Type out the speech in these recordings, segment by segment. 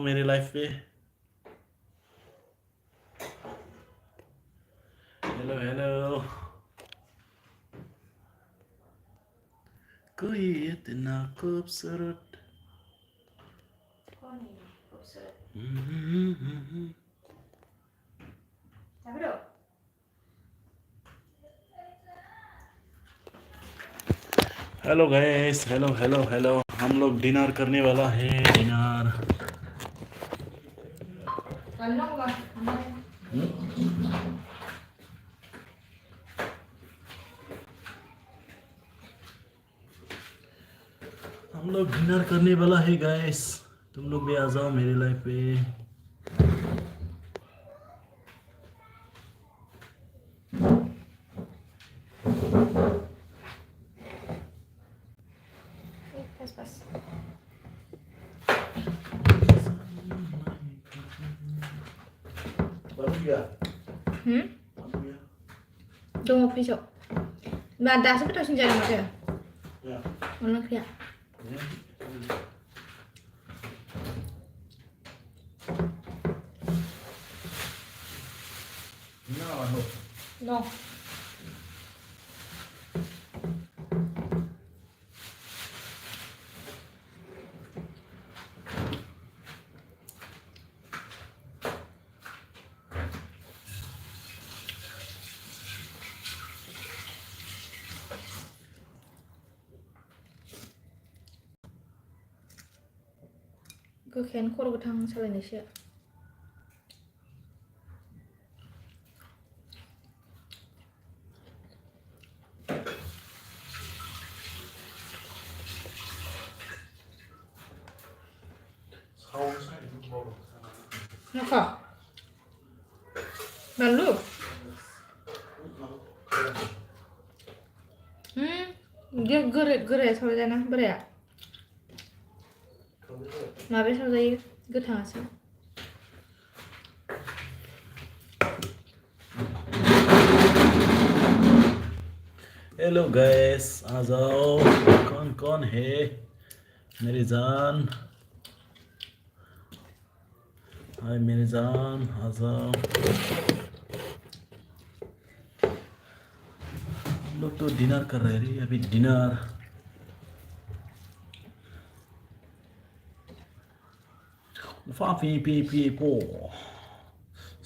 मेरे लाइफ पे hello hello कोई इतना खूबसूरत कौन है खूबसूरत Sabi do. Hello guys hello hello hello हम लोग डिनर करने वाला है डिनर Ano ko ba? हम लोग डिनर करने वाला है गाइस तुम लोग भी आ जाओ मेरे लाइफ पे Pas. बाबू क्या Tunggu pisau. Bantah sampai terus jalan macam. Ya. Mana kaya? No. Gue kayaknya kurang ketang salah Indonesia. Kenapa? Lalu? Dia gere salah jana berea. Mabe salah jadi getang asal. Hello guys आ जाओ कौन कौन है मेरी जान हाय मेरी जान आ जाओ हम लोग तो डिनर कर रहे हैं अभी डिनर फाफी पी पी पो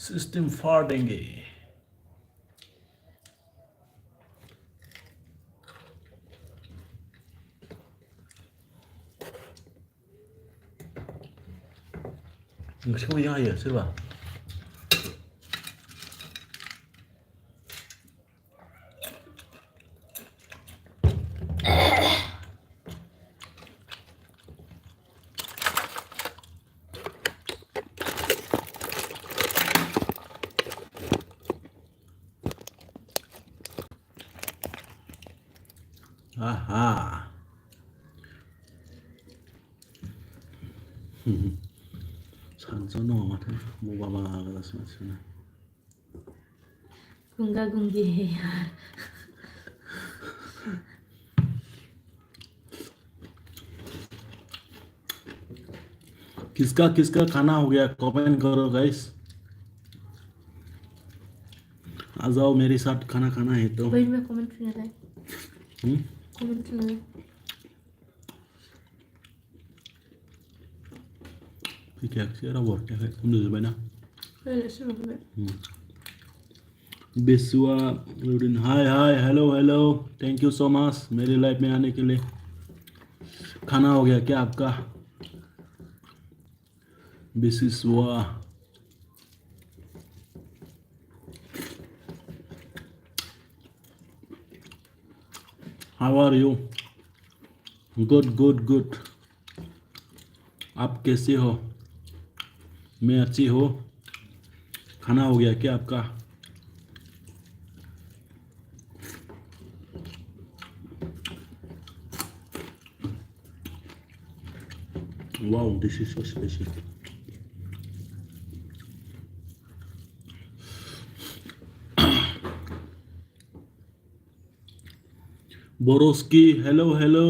सिस्टम फाड़ देंगे Siapa ya siapa aha 산소노 같은 뭐가 막았으면 Gunga-gungi. किसका किसका खाना हो गया कमेंट करो गाइस आ जाओ मेरे साथ खाना खाना है तो Wait, may comment na tayo. Comment na tayo. Pickaxe era borta है तुम दे बना Wala, sino ba? बिस्वा रुडिन hi hi hello hello thank you so much मेरी लाइफ में आने के लिए खाना हो गया क्या आपका Biswa how are you good good good आप कैसे हो मैं अच्छी हो खाना हो गया क्या आपका wow this is so special बोरोस्की hello hello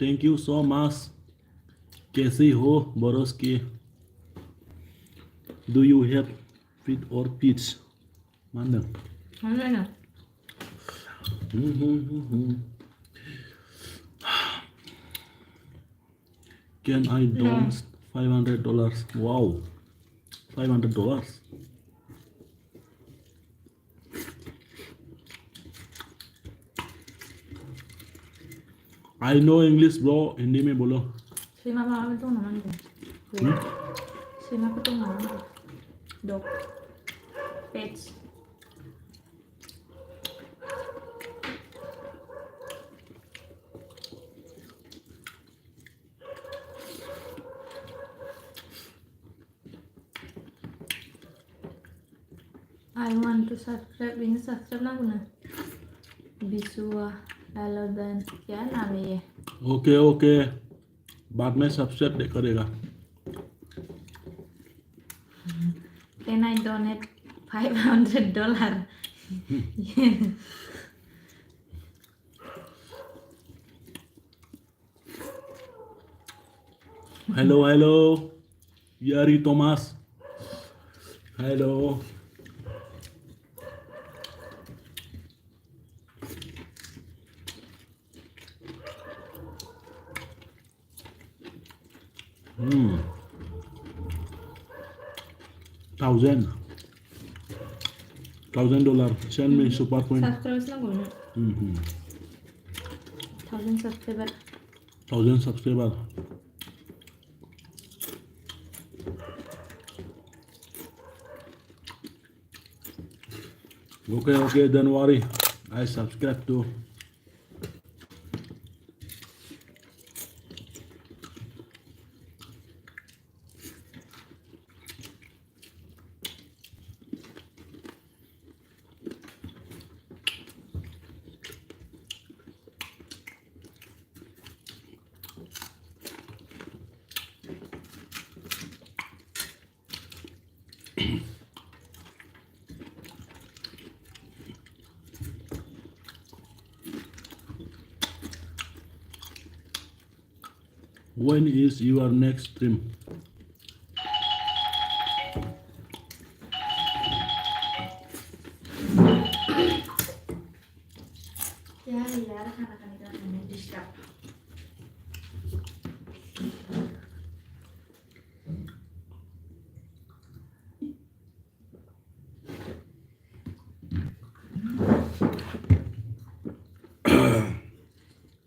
thank you so much कैसी हो बोरोस्की Do you have feet or peach? Mana? Không đây nào. Can I donate $500? Wow, $500. I know English bro. Hindi में बोलो. Sima pa kami itong naman ko. Sima pa itong naman ko. Dog. Pets. I want to subscribe. Ini subscribe ना कुना. बिसुआ एलोबन क्या नाम है ये? Okay okay, बाद में सब्सक्राइब करेगा. Can I donate $500? Hello hello, Yari Thomas. Hello. $1,000. Send me super coin. Subscribe na kuno. 1,000 subscriber. 1,000 subscriber. Okay, don't worry. I subscribe too. When is your next stream? Ya, rekan-rekan itu akan di-disrupt.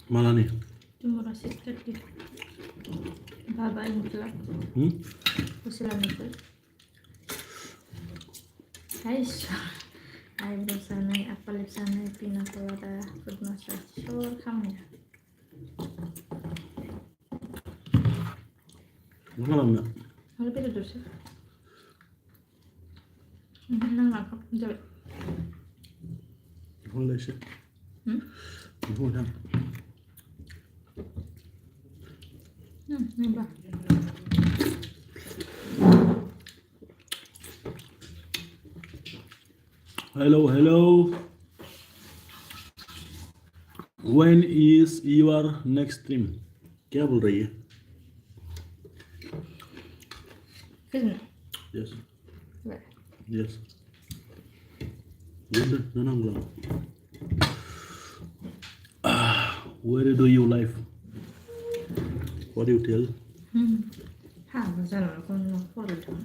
Mana nih? Cuma rasa sedih. Baba itu. Usilan itu. Hai, eyebrow sanay, upper lip sanay, peanut colada, foot massage. Sure, kamu ya. Malam nggak? Kalau beda dosa. Nang aku jawab. Boleh sih. Boleh. Nambah. Hello. When is your next stream? क्या बोल रही है? Kiss Yes. Where? Yes. Where do you live? What do you tell? Janai con nó phô được thôi.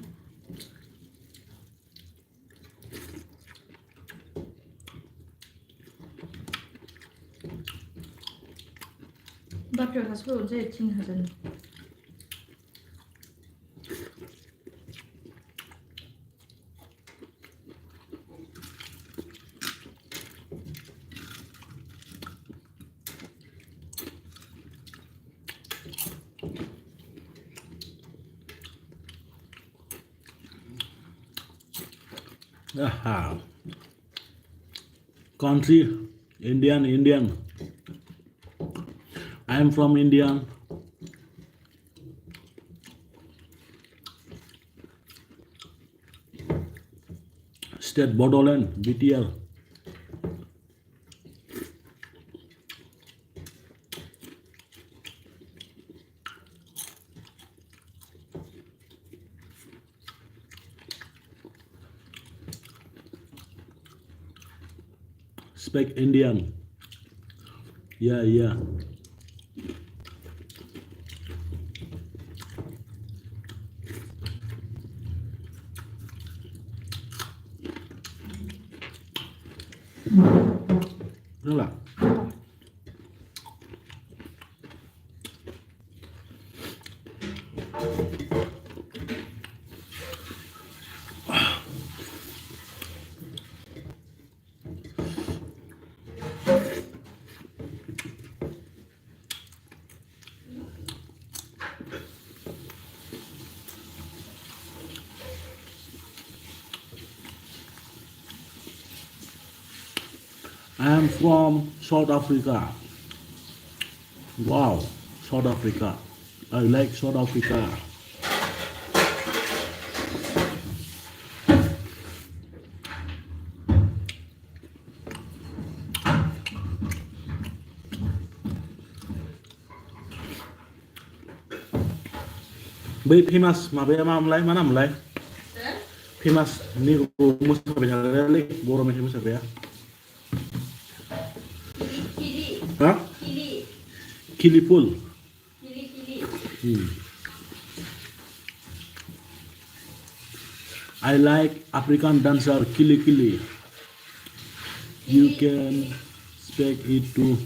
Bác rồi has phô dễ chinh hả dân. Aha. Country, Indian. I am from India. State Bodoland, BTL. speak Indian. Yeah. Rất là I'm from South Africa. Wow, South Africa. I like South Africa. By famous माबाया मामोनलाय मा नाममोनलाय famous निखौ मोसाबाय थाग्रायालै बर' मेथाइ मोसाग्राया हा खिलिफुल I like African dancer Kili Kili. You can speak it too.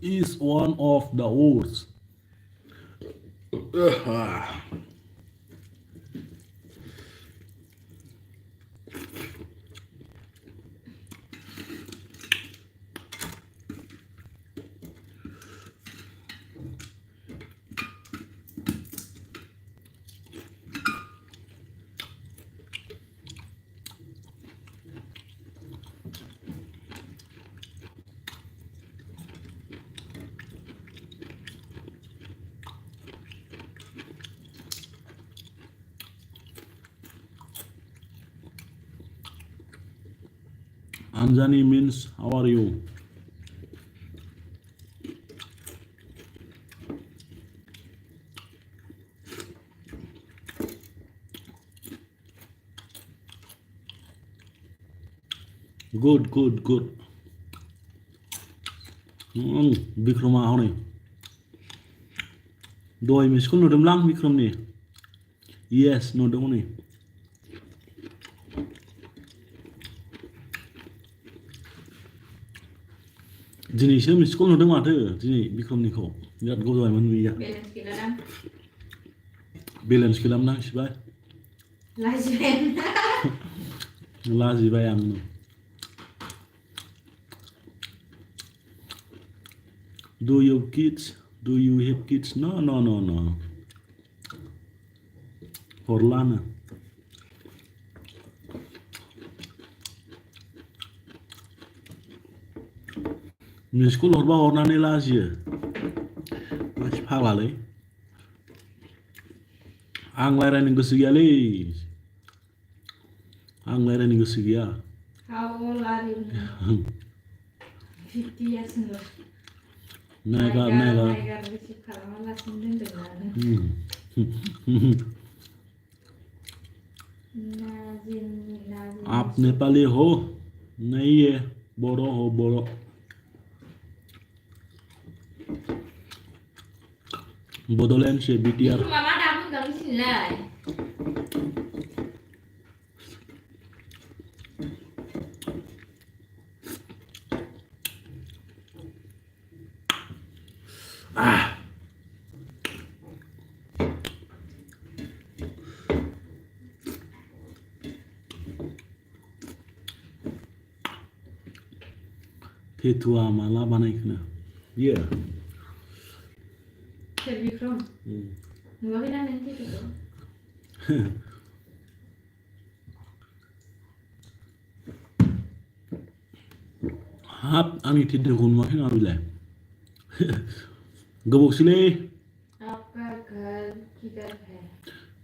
Is one of the words. Anjani means how are you? Good. Bikroma honi. Doi miskul nudum lang Bikram ni. Yes, nudum ni. दिनैसो missed call नुदों माथो दिनै बिक्रमनिखौ बिराद गोबावमोन नुयिया balance खालामनांसिबाय लाजिबाय आं Do you have kids? No. Horlana. Miskul horba hornane laजियो मानसि फाग्लालै आं रायरायनो गोसो गैयालै आं रायरायनो गोसो गैया How old are you? 50 years old. नायगा receive खालामालासिनो दोनदों आप नेपाली हो नहीं है बोडो हो बोडो Bodoland से BTR Mama đã muốn đóng xin lại. Thế thua mà la ban này nữa. Yeah. Thật việc không? Nó cái đang lên thế được. Hap ani tidak rumah ini apa le? Gabuk sile. आपका घर किधर है?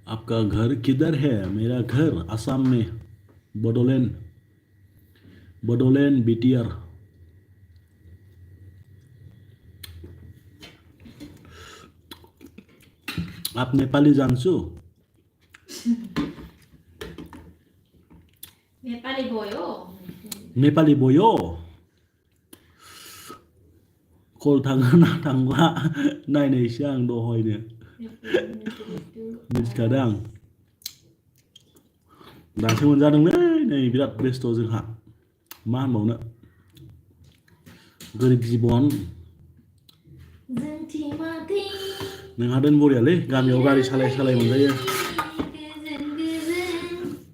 आपका घर किधर है? मेरा घर असम में बोडोलैंड बोडोलैंड BTR आप नेपाली जान्छु नेपाली बोयो. नेपाली बोयो कल थाङोना थांला नायनायसो आं दहायनो मिथिखादों आं दासो मोनजादोंलै नै बिराद बेस्थ' जोंहा मा होनबावनो गोरिब जिबन नोंहा दोन बरियालै गामियाव गारि सालाय सालाय मोनजायो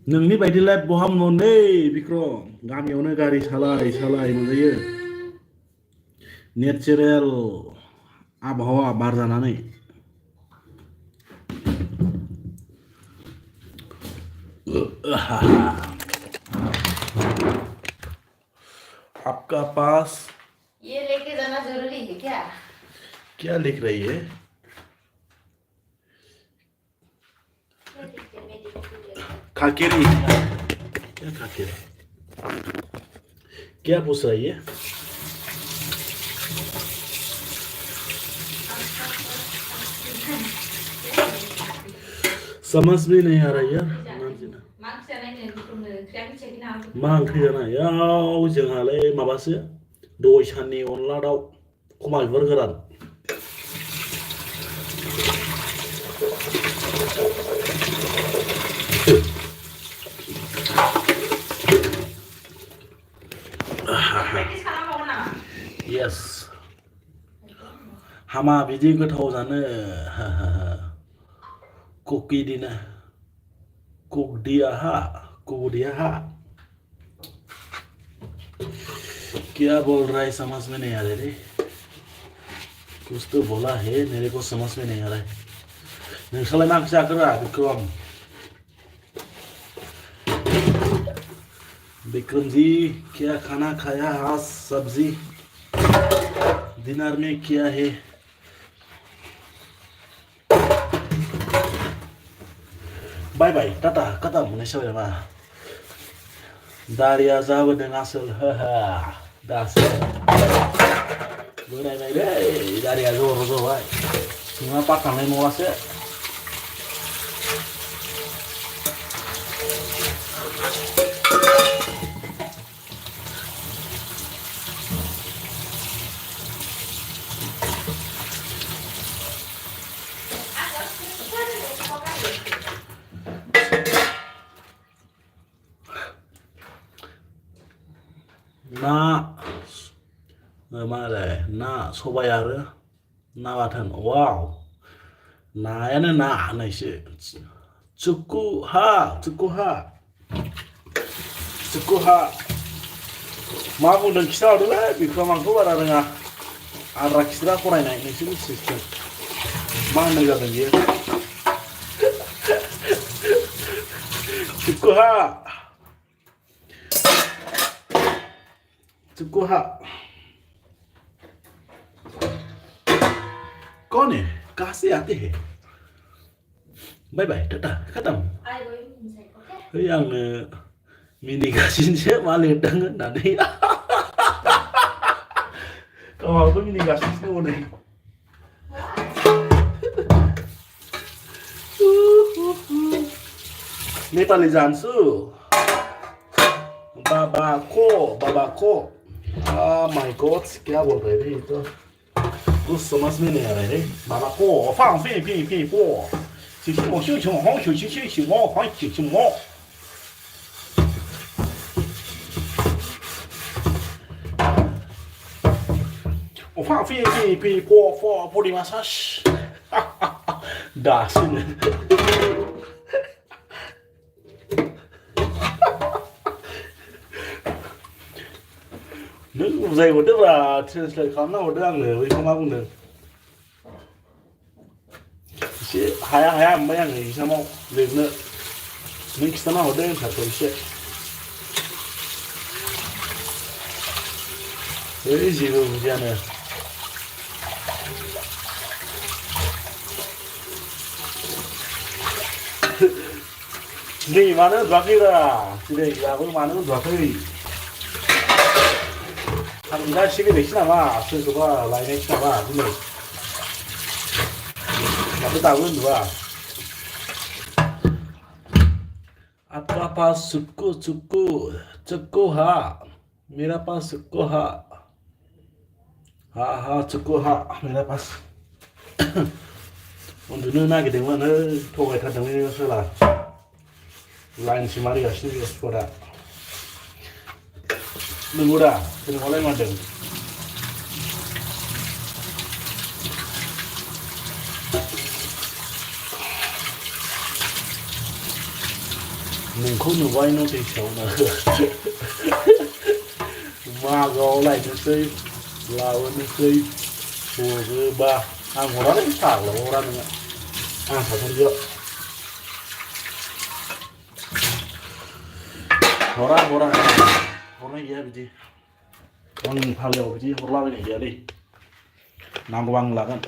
नोंनि बायदि लाइफ बहा मोनबावनो बिक्रम गामियावनो गारि सालाय सालाय मोनजायो नेचारेल आबहावा बार जानानै आपका पास ये लेके जाना जरूरी है क्या? क्या लिख रही है खाकेरी क्या खाकेरी क्या पूछ रही है समझ में नहीं आ रहा यार मा ओंख्रि जानाय याव जोंहालाय माबासो दय साननि अनला दाउ खमा बिबार गोरान yes हामा बिदि गोथाव जानो कुकी दिना कुक दिया हा क्या बोल रहा है समझ में नहीं आ रहा रे कुछ तो बोला है मेरे को समझ में नहीं आ रहा है नोंस्रालाय मा ओंख्रि जाखोरा विक्रम जी क्या खाना खाया आज सब्जी डिनर में क्या है बाय बाय टाटा कता बुंनाय जाबाय नामा दारिया जाबोदों आसोल दासो बोरायबायलै दारिया जर' जबाय सिङा पाखांनाय नङासो ना मालाय ना सबाय आरो ना बाथोन वाव नायानो ना होननायसो चुक्कुहा मा बुंदों खिथाहरदोलै बिक्रम आंखौ बारा रोङा आद्रा खिद्रा फरायनाय नोंसोरनि सिस्टेम मा होननाय जादों बियो चुक्कुहा कौन है कहाँ से आते हैं बाय बाय टाटा खत्म आंनो मिनिगासिनोसो मा लिरदों होननानै गावहाबो मिनिगासिनोसो दङ नै नेपाली जान्छु बाबाको Oh my god, क्या बोल रहे थे ये तो 不什么没那来的，妈妈锅放飞锅，就是我修修好修我好修我。我放飞锅不里马啥事，大声的。Nước dày của Đức là khám nào Đức ăn rồi không ăn được. Hai mấy ăn thì sao mau được nữa. Mình sẽ nào Đức phải tổ chức. Đấy gì rồi vậy nè. Đi mà nó đoạt đi ra. Thì đây là cái mà nó đoạt đi. 한가 시계 되시나봐. 선수가 라인 했시나봐. 근데 나쁘다고 누가 आपका पास चक्को हा मेरा पास चक्को हा 하 चक्को हा मेरा पास 오늘은 하게 되면은 토가 다 정리해서라 라인 시마리가 시리가 스코라 누구라 그냥 원래 만든 mình không được quay nó thì xấu nữa mà gấu lại nó xây là nó xây của cái ba ăn của nó đấy thảo là của nó nữa ăn phải không được horang ya biji orang paleo biji horla bini ya đi nang bang là kan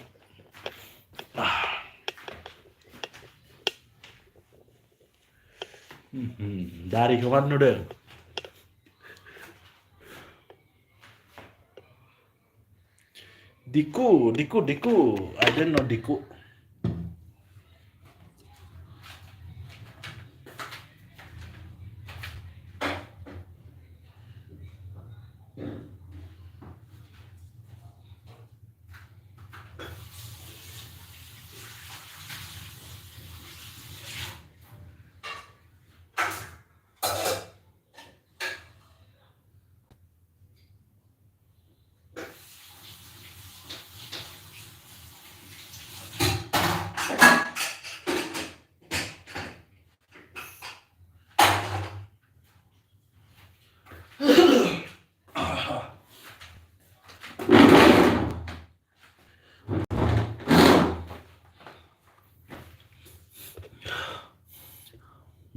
dari kawan nu deh diku I don't know diku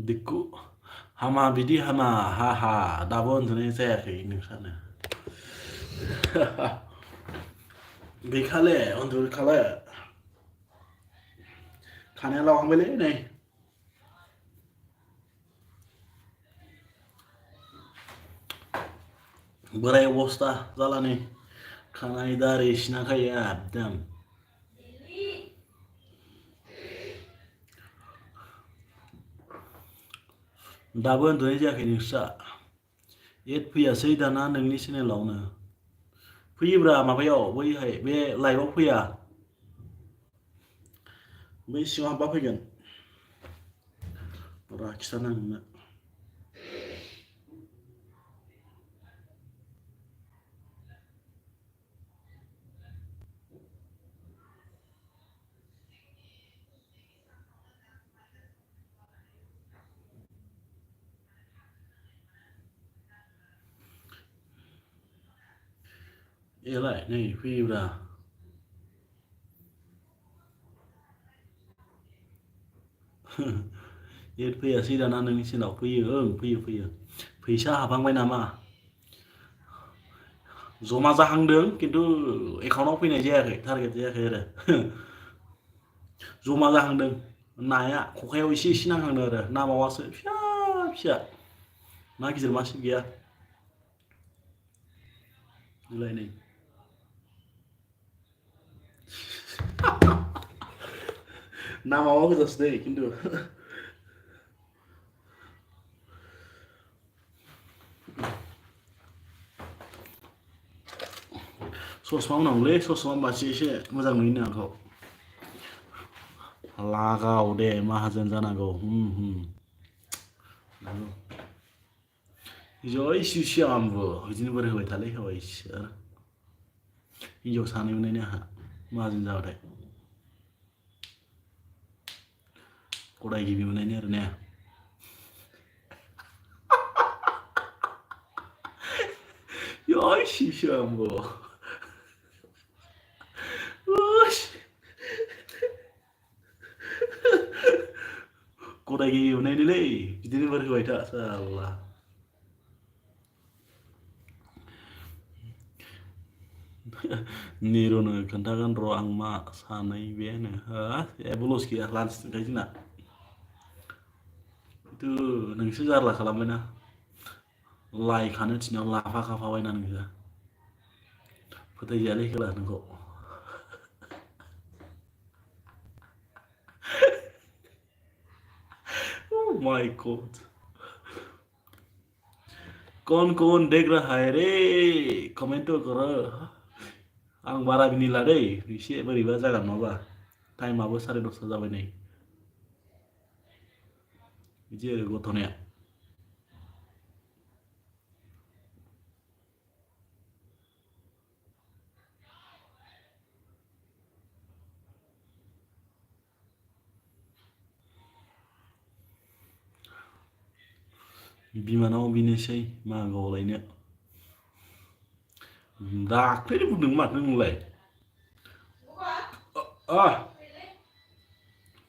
diku hama bidi hama haha dabon thune se khi nim sana bị khale on thur khale khane long với lễ này berai bosta zalani khana idare ishna khaya abdam दाबोन दोनै जायाखै नोंस्रा add फैयासै दाना नोंनि चेनेलावनो फैयोब्रा माबायाव बैहाय बे लाइभआव फैया बै सिङाव हाबबा फैगोन र' खिथानो नोंनो एलाय नै फैयोब्रा एड फैयासै दाना नोंनि चेनेलाव फैयो ओं फैयो फैसा हाबहांबाय नामा जमा जाहांदों किन्तु एकाउन्टाव फैनाय जायाखै टारगेट जायाखै आरो जमा जाहांदों नाया खखायाव एसे नांहांदों आरो ना मावासो फिसा ना गिदिर मासे गैया एलाय नै ना मावा गोजासो दै किन्तु ससमा उनावलै ससमा बासि एसे मोजां नुयोनो आंखौ लागाव दे माहाजोन जानांगौ जय सिसिआमबो बिदिनो बोरै होबाय थालै होबाय इसोर हिन्जाव सानै मोननायनि आंहा माहाजोन जाबाथाय गदाय गिबि मोननायनि आरो ने जय सिसिआमबो गदाय गिबि मोननायनिलै बिदिनो बोरै होबाय था साला निर'नो खोन्थागोन र' आं मा सानै बेनो जेबो लस गैया लान्च थांखायो जोंना खिन्थु नोंसो जारला खालामबायना लाइ खानो थिनायाव लाफा खाफाबायना नोंसो फोथायजायालै खेला नोंखौ oh my god कौन कौन देख रहा है रे कमेंट तो करो आं बारा मिनिला दै एसे बोरैबा जागोन नङाबा टाइमाबो 10:30 जाबाय नै बिदि आरो गथ'निया बिमानाव बिनोसै मागोआवलायनो दाख्लैनो बुंदों माथो नोंलाय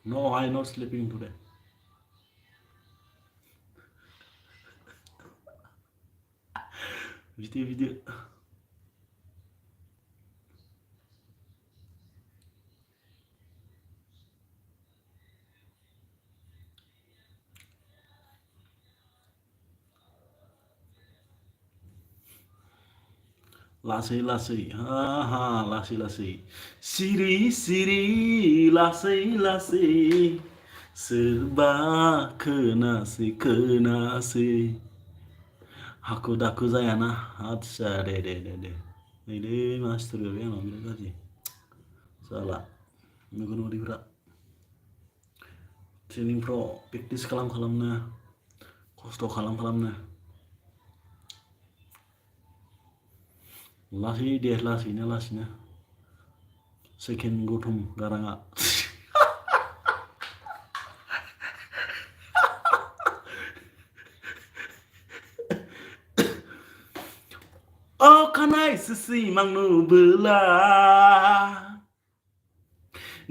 No, I'm not sleeping today. Video. Lasai, lasai. Siri, lasai. Serba kenasi. Haku daku zayana. Atsa, de. Ini master gue yang ngomong tadi. Salah. Nunggu di berak. Training pro, practice kalam-kalamnya. Kosto kalam-kalamnya. Lasina. Second gutum garanga. Oh, kanai sisi mangnu bela.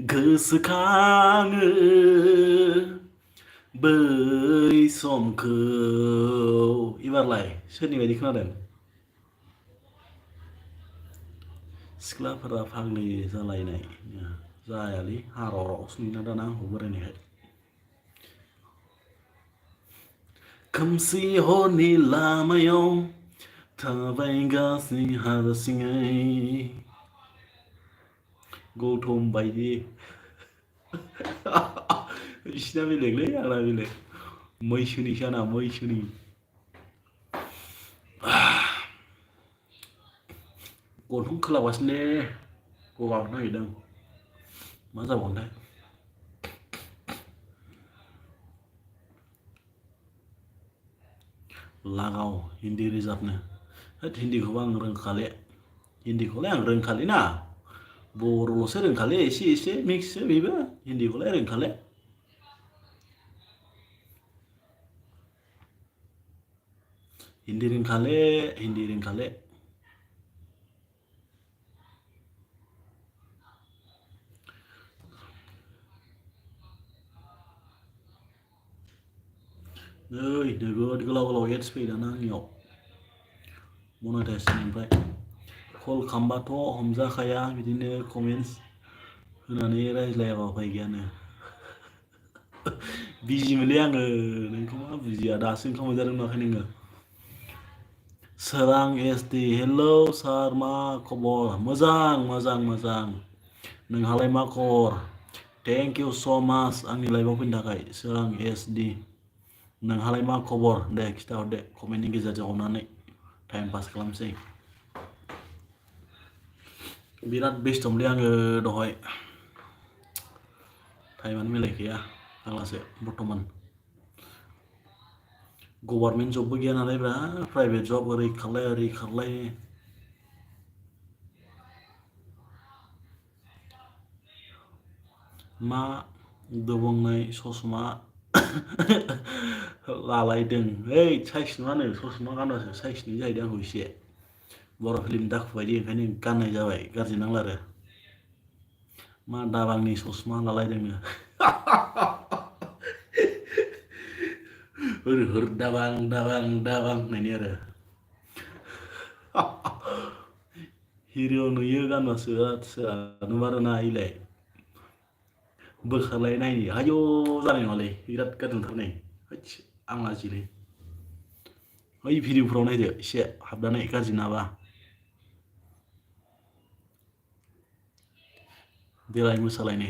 Gosoखाङो बै समखौ एबारलाय सोरनि बायदि खोनादों सिख्लाफोरा फाग्लि जालायनाय जायालै हारावसो नुयोना दाना आंखौ बोरायनायखाय खोमसि हरनि लामायाव थाबायगासिनो हारसिङै गौतम बायदि बिसिना बेलेगलै आंना बेलेग मैसोनिसो आंना मैसोनि गन्थं खोलाबगासिनो गगा मोननो नागिरदों मा जाबावगोनथाय लागाव हिन्दी रोजाबनो हिन्दीखौबो आं रोंखाले हिन्दीखौलाय आं रोंखाले ना बर'ल'सो रोंखाले एसे मिक्ससो बेबो हिन्दीखौलाय रोंखाले हिन्दी रोंखाले नै नोगोद गोलाव एड्स फैयो दाना आंनियाव मनेटाइजेसननिफ्राय कल खालामबाथ' हमजाखाया बिदिनो कमेन्टस होनानै रायज्लायाबा उफाय गैयानो बिजिमोनलै आङो नोंखौ मा बुजिया दासो ओंखाम मोनजादों नुवाखै नोङो सोरां SD हेलौ सार मा खबर मोजां नोंहालाय मा खबर थेंक इउ स' माच आंनि लाइभआव फैनो थाखाय सोरां SD नोंहालाय मा खबर दे खिथाहरदे कमेन्टनि गेजेरजों अननानै टाइम पास खालामसै बिराद बेस्थ'मोनलै आङो दहाय टाइमानो मिलायखाया फाग्लासो बर्थमान गभार्नमेन्ट जबबो गैया नालाय ब्रा प्राइभेट जब ओरै खारलाय मा दबंनाय ससमा लालायदों ओइ साइस नङानो ससमा गानबासो साइस नुयो जाहैदों आंखौ एसे बर' फिल्म दाखु बायदि ओंखायनो गाननाय जाबाय गाज्रि नांला आरो मा दाबांनि ससमा लालायदोंनो होर दाबां होननायनि आरो हिर' नुयो गानबासो आदसा नुमारोना इलाय बोखारलाय नायनि आयौ जानाय नङालै बिराद गाज्रि नुथारनै आं लाजियोलै ओइ भिडिअफ्राव नायदो एसे हाबनानै गाज्रि नाबा देलाय मोसालायनो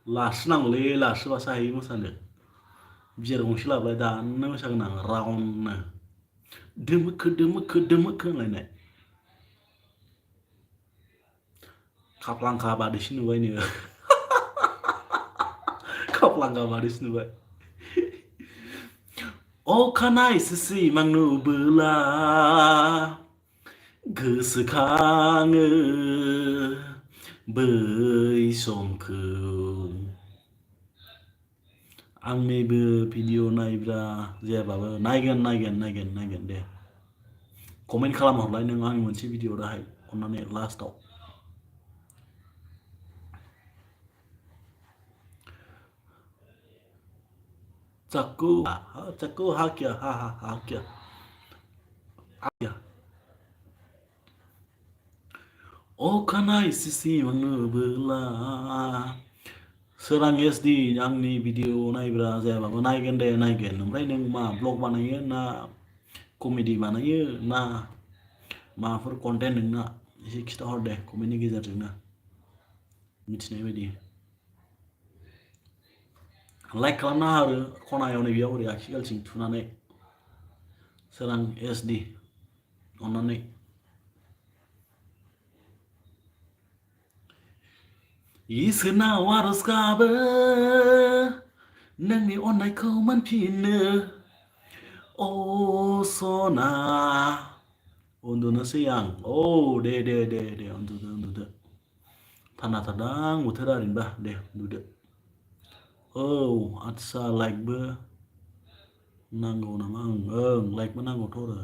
लास्रोनांगौलै लास्रोबासो हायो मोसानो बियार गंसे लाबोलाय दानो मोसागोन आं राउन्डनो दोमोखो होनलायनाय खाफ्लांखा बादैसो नुबायनो खाफ्लांखा बादैसो नुबाय अखानायसो सिमां नुबोला गोसोखाङो बै समखौ आंनिबो भिडिअ नायब्रा जायाबाबो नायगोन दे कमेन्ट खालामहरलाय नों आंनि मोनसे भिडिअ दाहाय अननानै लास्टाव चाकू हा क्या हा क्या अखानायसो सिमां नुबोला सोरां एसडि आंनि भिडिअ नायब्रा जायाबाबो नायगोन दे नायगोन ओमफ्राय नों मा ब्लग बानायो ना कमेडि बानायो ना माबाफोर कन्टेन्ट नोंना एसे खिथाहर दे कमेन्टनि गेजेरजोंनो मिथिनाय बायदि लाइक खालामना आरो खनायाव नैबेयाव ओरै आखिगालथिं थुनानै सोरां एसडि अननानै इसोरनाव आरज गाबो नोंनि अननायखौ मोनफिननो अ सना उन्दुनोसै आं दे उन्दुदो थान्दा थारदां बोथोरा ओरैनोबा दे उन्दुदो औ आदसा लाइकबो नांगौ नामा ओं लाइकबो नांगौथ' आरो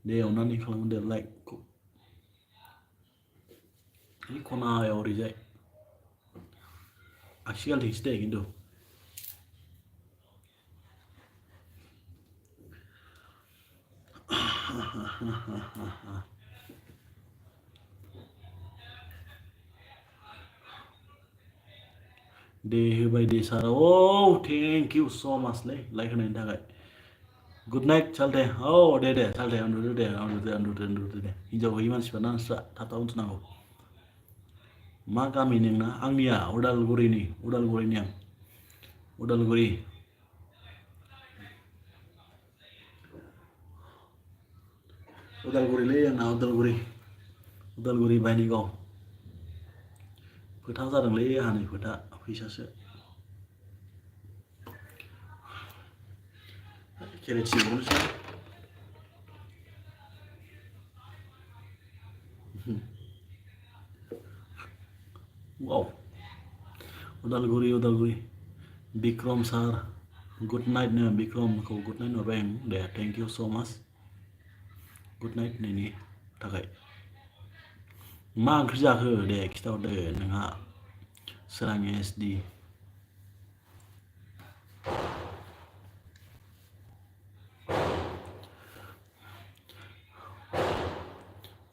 दे अननानै खालामदो लाइकखौ बे खनायाव ओरैजाय आखिगालथिंसो दे खिन्थु दे होबाय दे सार औ थेंक इउ स' माचलै लाइक होनायनि थाखाय गुड नाइट सालथे औ दे सालथे उन्दुदो दे हिन्जाव गैयि मानसिफ्रा ना नोंस्रा थाब उन्दुनांगौ मा गामि नोंना आंनिया उदालगुरिनि आं उदालगुरि उदालगुरिलै आंना उदालगुरि बायनिगाव फोथा जादोंलै आंहा नै फोथा फैसासो केरेटि बावनोसै वाव Udalguri Bikram sir good night नो बिक्रमखौ गुड नाइट हरबाय आं दे थेंक इउ स' माच गुड नाइट होननायनि थाखाय मा ओंख्रि जाखो दे खिथाहरदो नोंहा सोरां एसडि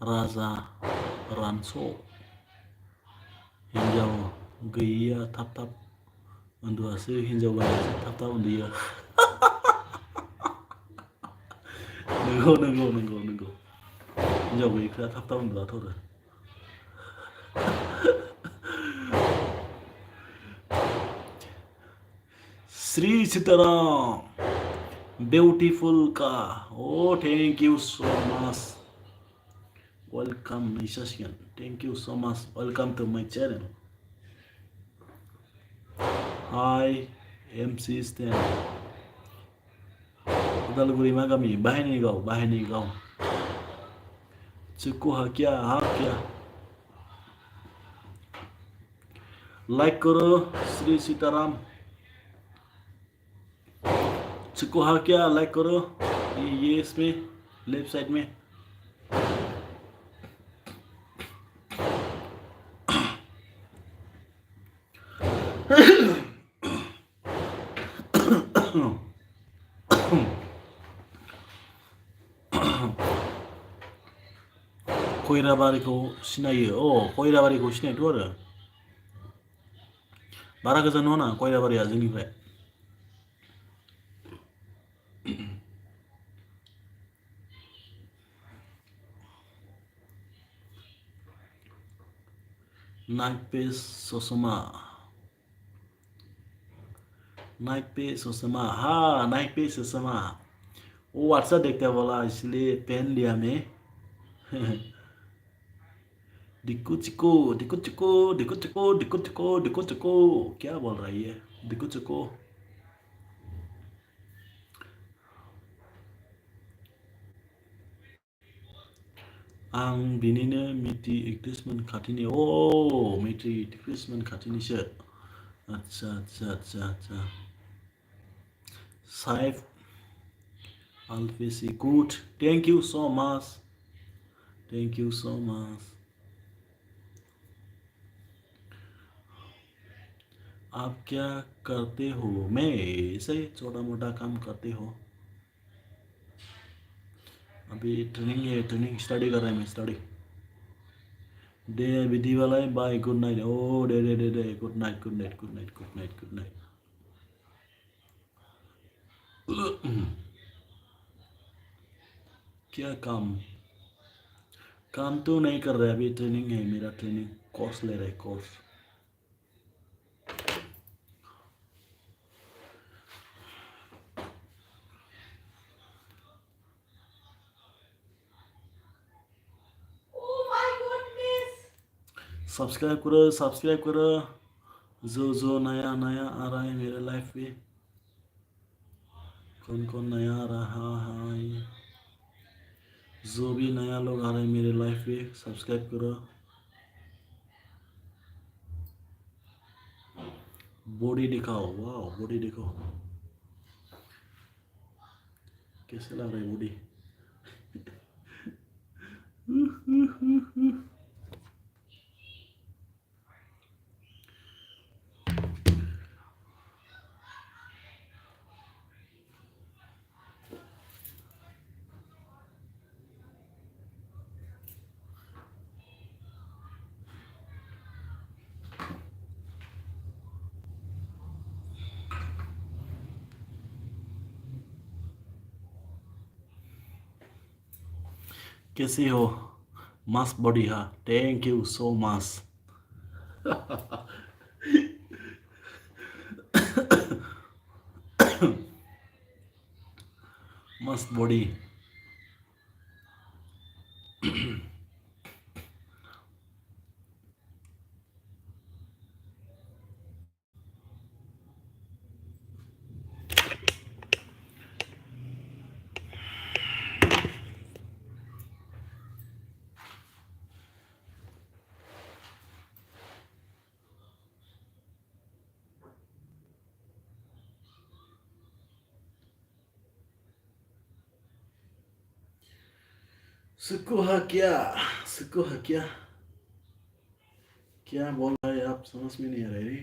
राजा रानस' हिन्जाव गैयिया थाब उन्दुआसो हिन्जाव गोनांसो थाब उन्दुयो नंगौ हिन्जाव गैयिफ्रा थाब उन्दुआथ' आरो श्री सीताराम ब्यूटीफुल का oh thank you so much Welcome Nishashian. Thank you so much. Welcome to my channel. Hi MC Stan. Udalguri magami. Bahini gaw. Bahini gaw. Chuku hakya hakya. Like करो श्री सीताराम. चिको हाँ क्या लाइक करो ये इसमें left side में. खैराबारिखौ सिनायो. खैराबारिखौ सिनायथ' आरो बारा गोजान नङा ना खैराबारिया जोंनिफ्राय. नाइट पे सुषमा. नाइट पे सुषमा. हाँ नाइट पे सुषमा. वो अच्छा देखता बोला इसलिए पहन लिया मैं. डिक्कू चिक्कू डिक्कू चिक्कू डिक्कू चिक्कू डिक्कू चिक्कू डिक्कू चिक्कू. क्या बोल रही है डिक्कू चिक्कू. आं बिनिनो मिथि एक्ट्रेसमोन खाथिनि. मिथि एक्ट्रेसमोन खाथिनिसो. अच्छा अच्छा अच्छा अच्छा. साइफ Alfesi, good. Thank you so much. Thank you so much. आप क्या करते हो. मैं ऐसे छोटा मोटा काम करते हो. अभी ट्रेनिंग है. ट्रेनिंग स्टडी कर रहे हैं. मैं स्टडी डे विधि वाला है. Bye good night. ओ डे डे डे डे good night good night good night good night good night. क्या काम. काम तो नहीं कर रहे अभी. ट्रेनिंग है मेरा. ट्रेनिंग कोर्स ले रहे कोर्स. सब्सक्राइब करो जो नया नया आ रहा है मेरे लाइफ पे. कौन नया आ रहा है. जो भी नया लोग आ रहे हैं मेरे लाइफ पे सब्सक्राइब करो. बॉडी दिखाओ. वाह बॉडी दिखाओ. कैसे लग रहा है बॉडी. कैसी हो. मस्त बॉडी. हाँ थैंक यू सो मच. मस्त बॉडी. सुकू है क्या. सुकू है क्या. क्या बोल रहा है आप समझ में नहीं आ रहे.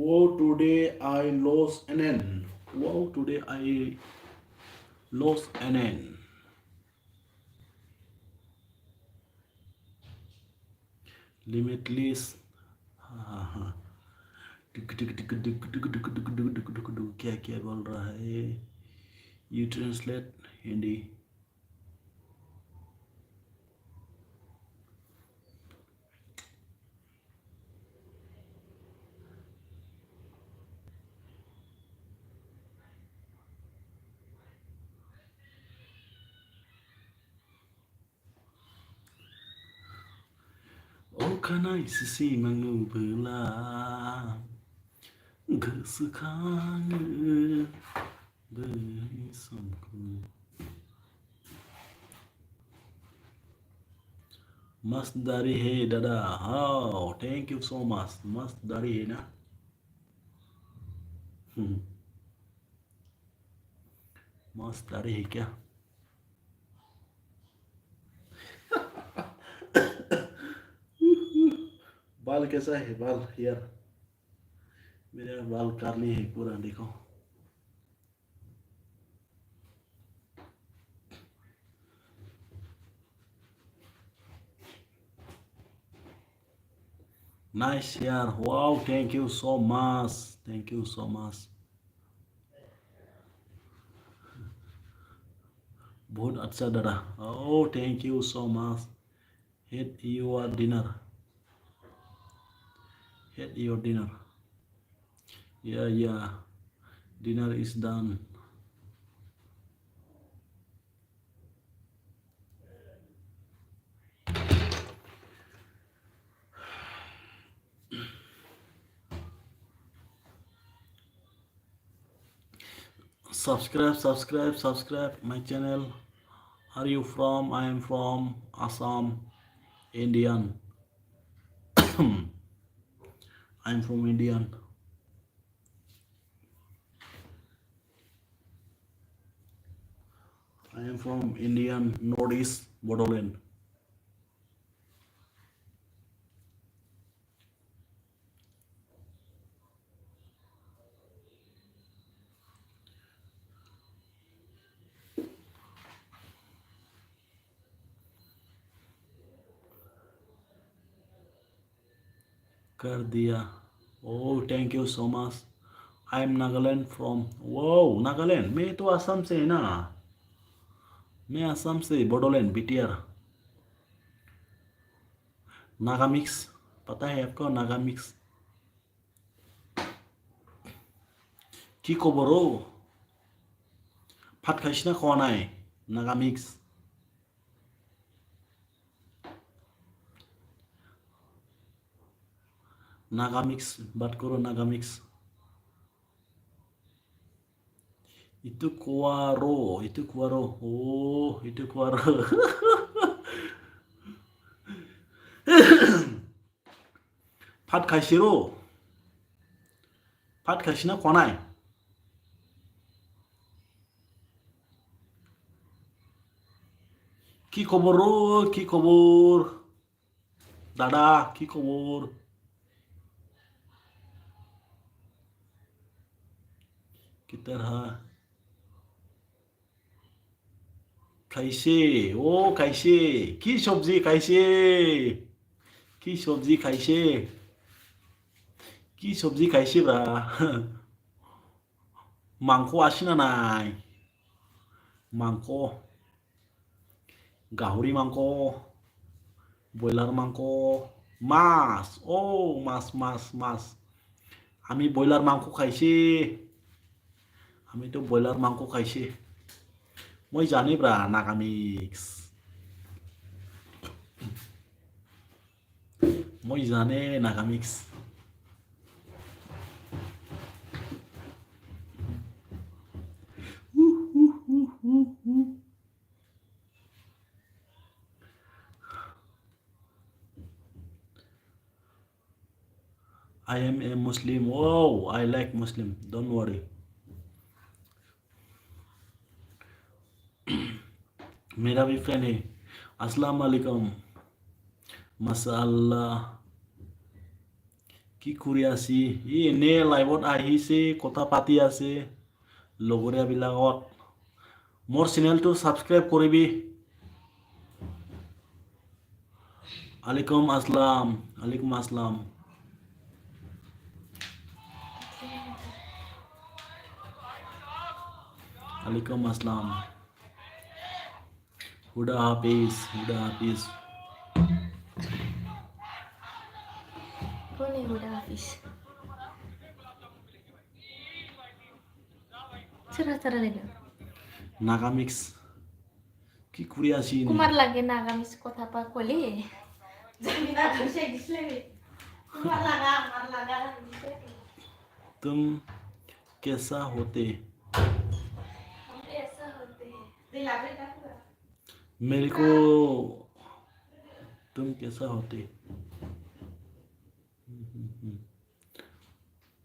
Oh, today I lost NN. Wow, today I lost NN. Limitless. क्या बोल रहा है यू ट्रांसलेट हिंदी अखानाय सिसि मांनु बोला गोसोखाङो बै समखौ मस्त दाढ़ी है दादा हाँ थैंक यू सो मच मस्त दाढ़ी है ना मस्त दाढ़ी है क्या बाल कैसा है बाल यार मेरा बाल कर्ली है पूरा देखो नाइस यार wow thank you so much बहुत अच्छा दादा oh thank you so much hit your dinner yeah dinner is done subscribe my channel are you from I am from Assam Indian I'm from Indian I am from Indian Northeast Bodoland कर दिया oh thank you so much I am Nagaland from wow Nagaland मैं तो असम से है ना मैं असम से Bodoland BTR Naga mix पता है आपको नागा मिक्स কি খবর ও ভাত খাইছ না খাওয়া নাই Naga mix Naga mix but করো Naga mix itu kuaro oh itu kuaro ভাত খাইছি रो ভাত খাইছ না খাওয়া নাই কি খবর ও কি খবর দাদা কি খবর কি तरह খাইছে ও খাইছে কি সবজি খাইছে কি সবজি খাইছে কি সবজি খাইছে ব্রা মাংস আছে না নাই মাংস গাহৰি মাংস ব্ৰইলাৰ মাংস মাছ ও মাছ আমি ব্ৰইলাৰ মাংস খাইছে আমিতো ব্ৰইলাৰ মাংস খাইছে মই জানি ব্রা নাগামিক্স মই জানে নাগামিক্স I am a Muslim. Oh, I like Muslim. Don't worry. मेरा भी फ्रेंड है अस्सलाम वालेकुम মাশাআল্লাহ কি কৰি আছি ই এনে লাইভত আহিছে কথা পাতি আছে লগৰীয়া বিলাকত মোৰ চেনেলটো সাবস্ক্রাইব কৰিবি আলাইকুম আসসালাম Alaikum assalam. Huda Hafiz. Huda Hafiz. कौन है हुडा हाफिज Cerah cerah lagi Nagamix. Ki Korea sini. Kumar lagi nagamis kota apa koli Jamina bisa gisle Kumar laga तुम कैसा होते हम ऐसा होते हैं दिलावे का मेरे को तुम कैसा होते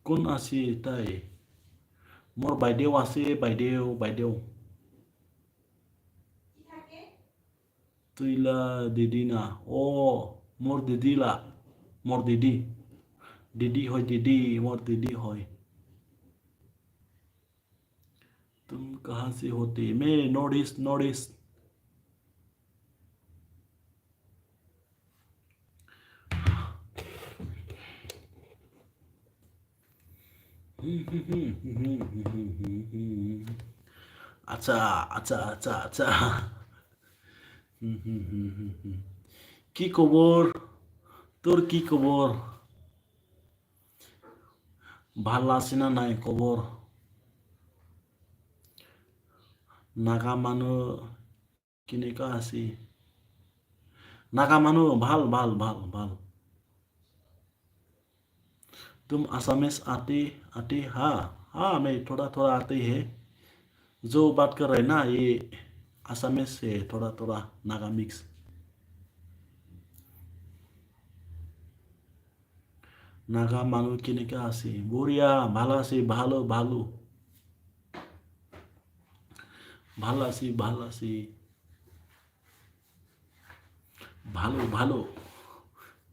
কোন আছে তাই মোৰ বাইদেউ আছে বাইদেউ তুইলা দিদি না ও মোৰ দিদি হয় দিদি মোৰ দিদি হয় तुम कहाँ से होते मैं नॉर्थ ईस्ट আচ্ছা কি খবর তোর কি খবর ভাল আছে না নাই খবর নাগা মানুহ কেনেকা আছে नागा मानु भाल तुम असमीज आते हाँ मैं थोड़ा आते है जो बात कर रहे ना ये असमीज से थोड़ा नागा मिक्स नागा मानु केनेका आसे बरिया भालो आसे भालो आसे ভালো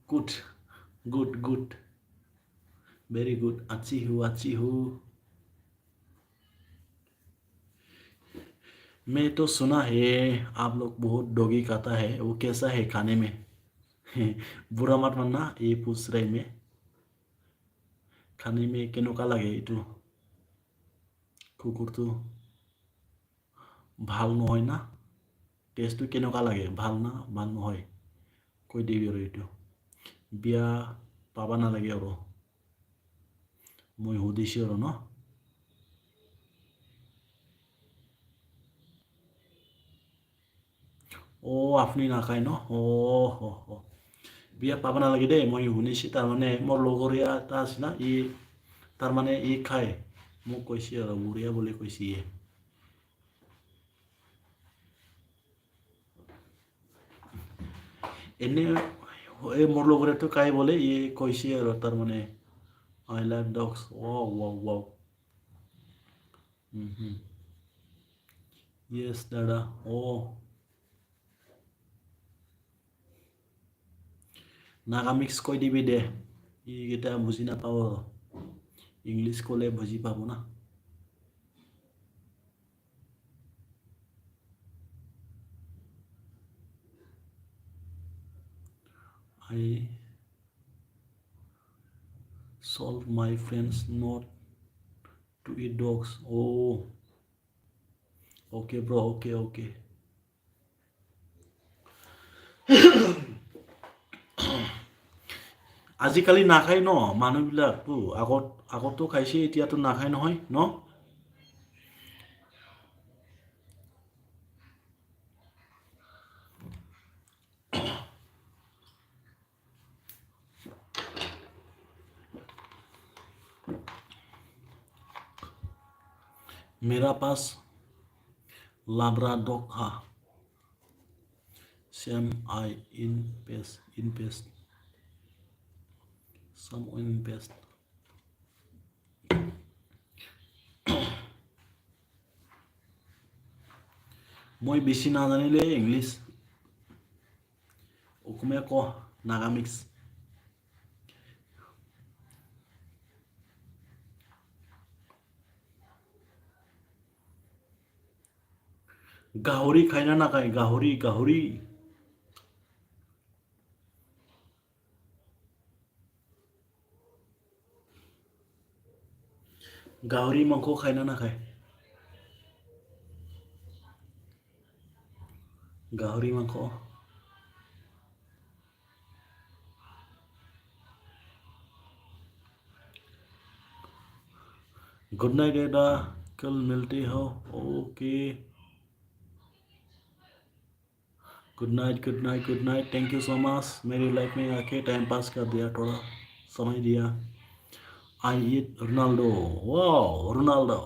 गुड वेरी गुड अच्छी हूँ मैं तो सुना है आप लोग बहुत डोगी खाता है वो कैसा है खाने में बुरा मत मानना ये पूछ रहे मैं खाने में केनेका लगे इटू कुकुरটো ভাল নহয় না টেষ্টটো কেনেকা লাগে ভাল নহয় কৈ দিবি আৰু এইটো বিয়া পাবা নালাগে আৰু মই সুধিছোঁ আৰু ন ও আপুনি নাখায় ন বিয়া পাবা নালাগে দেই মই শুনিছোঁ তাৰমানে মোৰ লগৰীয়া এটা আছে না ই তাৰমানে ই খায় মোক কৈছে আৰু বুঢ়িয়া বুলি কৈছে এনে এই মোৰ লগৰীয়াটো কাই বলে ই কৈছে আৰু তাৰমানে I love dogs wow yes দাদা নাগা মিক্স কৈ দিবি দে এইকেইটা বুজি নাপাব ইংলিছ ক'লে বুজি পাব না I solve my friends not to eat dogs okay bro okay আজিকালি নাখায় ন মানুহবিলাকতো আগতো খাইছে এতিয়াতো নাখায় নহয় ন मेरा पास लाब्राडोर था Sam I invest someone invest মই বেছি নাজানিলে ইংলিছ অসমীয়া ক নাগা মিক্স গাহৰি খাই না নাখায় গাহৰি গাহৰি মাংস খাই না নাখায় गाहरी मांस गुड नाइट एडा कल मिलते हो okay good night good night good night thank you so much मेरी लाइफ में आके टाइम पास कर दिया थोड़ा समय दिया आई ईट रोनाल्डो वाओ रोनाल्डो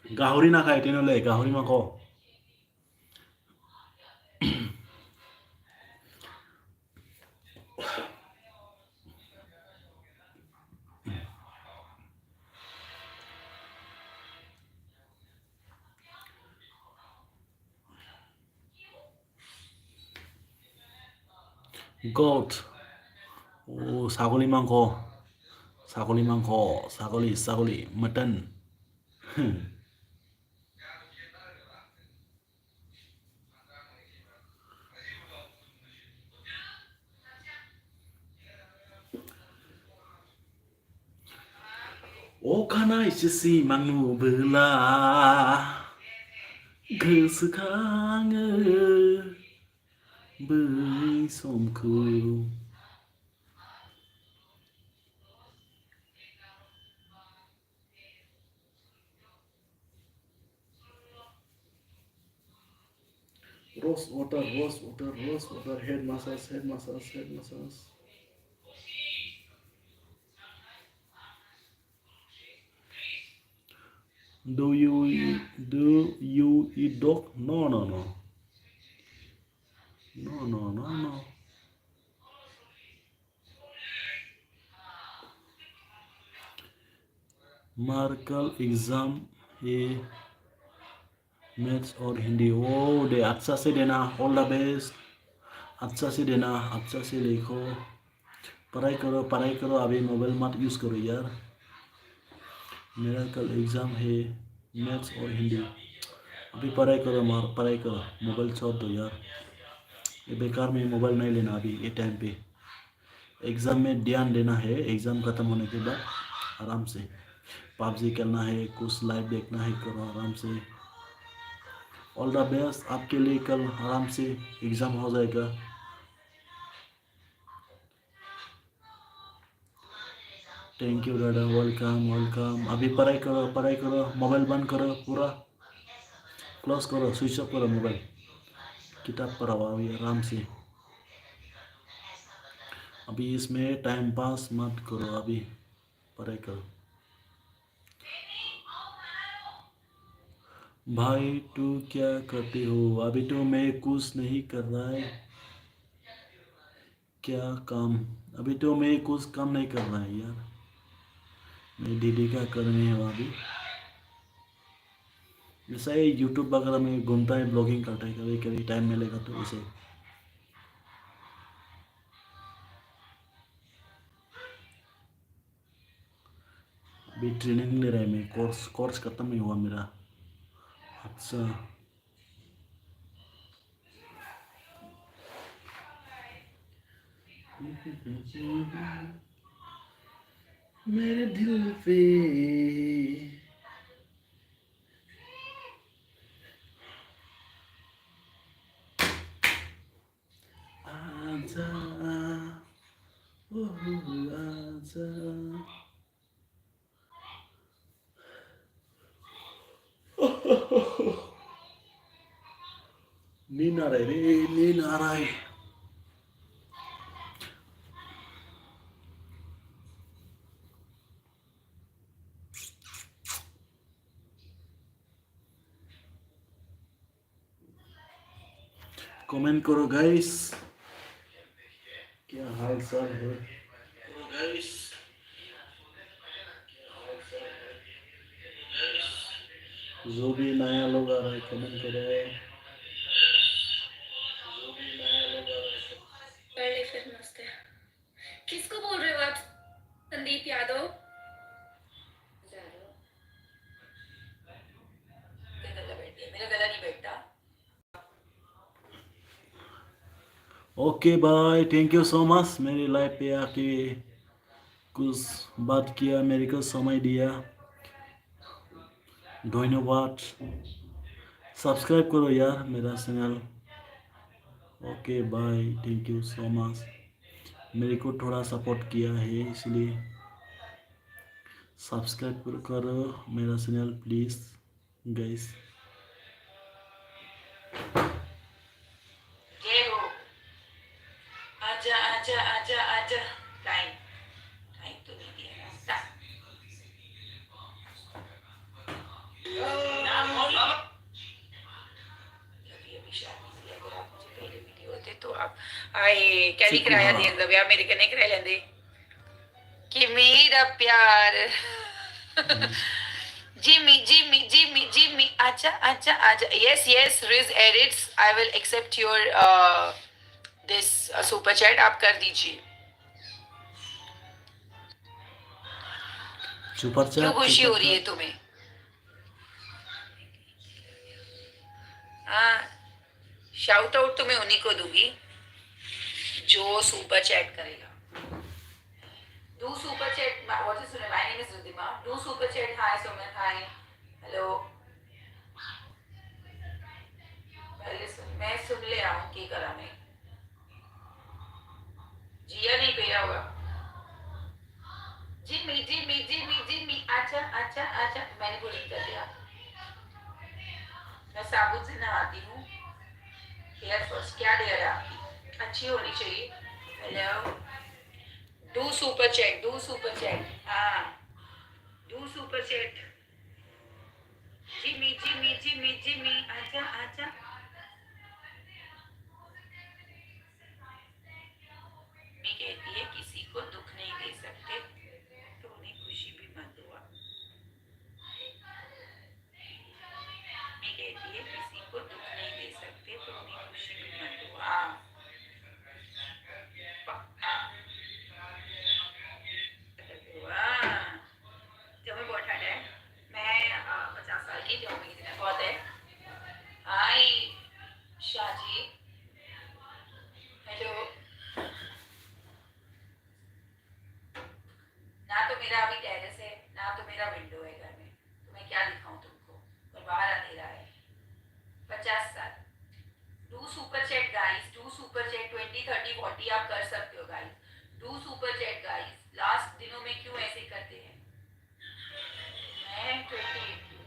गाहरी ना खाए तेनले गाहरी मांस goat oh sagoli mangko sagoli mutton oh kana isi mangnu bela gosoखाङो बै समखौ rose water head massage do you eat dog no मार्कल एग्जाम है मैथ्स और हिंदी ओ दे अच्छा से देना ऑल द बेस्ट अच्छा से देना अच्छा से लिखो पढ़ाई करो अभी मोबाइल मत यूज़ करो यार मेरा कल एग्ज़ाम है मैथ्स और हिंदी अभी पढ़ाई करो मोबाइल छोड़ दो यार ये बेकार में मोबाइल नहीं लेना अभी ये टाइम पे एग्ज़ाम में ध्यान देना है एग्ज़ाम ख़त्म होने के बाद आराम से पबजी खेलना है कुछ लाइव देखना है करो आराम से ऑल द बेस्ट आपके लिए कल आराम से एग्ज़ाम हो जाएगा थैंक यू दादा वेलकम अभी पढ़ाई करो मोबाइल बंद करो पूरा क्लोज करो स्विच ऑफ करो मोबाइल किताब पढ़ाओ अभी आराम से अभी इसमें टाइम पास मत करो अभी पढ़ाई करो भाई तू क्या करते हो अभी तो मैं कुछ नहीं कर रहा है क्या काम अभी तो मैं कुछ काम नहीं कर रहा है यार मैं दीदी का करने है अभी जैसा ही यूट्यूब वगैरह में घूमता है ब्लॉगिंग करता है कभी कभी टाइम मिलेगा तो उसे अभी ट्रेनिंग ले रहा है मैं कोर्स खत्म नहीं हुआ मेरा अच्छा मेरे दिल पे आजा ओह आजा नींद आ रहा है रे नींद आ रहा है कमेंट करो गाइस क्या हाल चाल है गाइस जो भी नया लोग आ रहा है कमेंट करो पहले फिर मस्त है किसको बोल रहे हो आप संदीप यादव मेरा गला नहीं बैठता okay bye thank you so much मेरी लाइफ पे आके कुछ बात किया मेरे को समय दिया धन्यवाद। सब्सक्राइब करो यार मेरा channel. Okay bye, thank you so much. मेरे को थोड़ा सपोर्ट किया है इसलिए सब्सक्राइब करो मेरा चैनल प्लीज गाइस। जय हो। आजा आजा आजा आजा। टाइम टाइम तो नहीं दिया ना। अभी अभी शादी की अगर आप मुझे पहले वीडियो होते तो आप आए क्या नहीं कराया देर दा ब्याह मेरे कन्नै कराई लैंदे कि मेरा प्यार जिमी जिमी जिमी जिमी आजा आजा आजा। यस यस रिज एडिट्स I will accept your this super chat आप कर दीजिए। सुपर क्यों चैट खुशी हो रही है तुम्हें? हाँ शाउट आउट तो मैं उन्हीं को दूंगी जो सुपर चैट करेगा। Do super chat. What is your name? My name is Ridhima. Do super chat. Hi Sumit. Hi. Hello. पहले मैं सुन ले रहा हूँ की करा मैं। जिया नहीं पिया होगा। जिमी जिमी जिमी जिमी आजा आजा आजा। मैंने कुछ कर दिया। मैं साबुन से नहाती हूँ। हेयर फर्स्ट क्या दे रहा है आपकी? अच्छी होनी चाहिए। Hello. Do super chat. Do super chat. हाँ do super chat. Jimmy Jimmy Jimmy Jimmy आजा आजा। मैं कहती है किसी को दुख नहीं दे सकते तो उन्हें खुशी भी मत दो। मैं कहती है किसी को दुख नहीं दे सकते तो उन्हें खुशी भी मत दो। जब बहुत ठंड है। मैं 50 साल की जो मेरी बहुत है। हाय शाजी। हेलो। ना तो मेरा अभी टेरेस है ना तो मेरा विंडो है घर में तो मैं क्या दिखाऊं तुमको। और बाहर अंधेरा है। 50 साल। Do super chat guys. Do super chat 20 30 40 आप कर सकते हो guys. Do super chat guys. Last दिनों में क्यों ऐसे करते हैं? मैं 28 हूँ।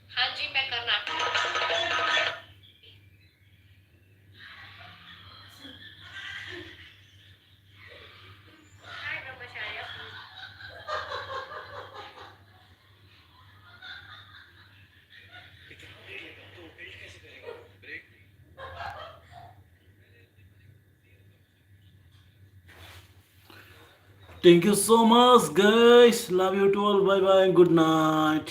हाँ जी मैं करना। Thank you so much guys, love you to all, bye bye, good night.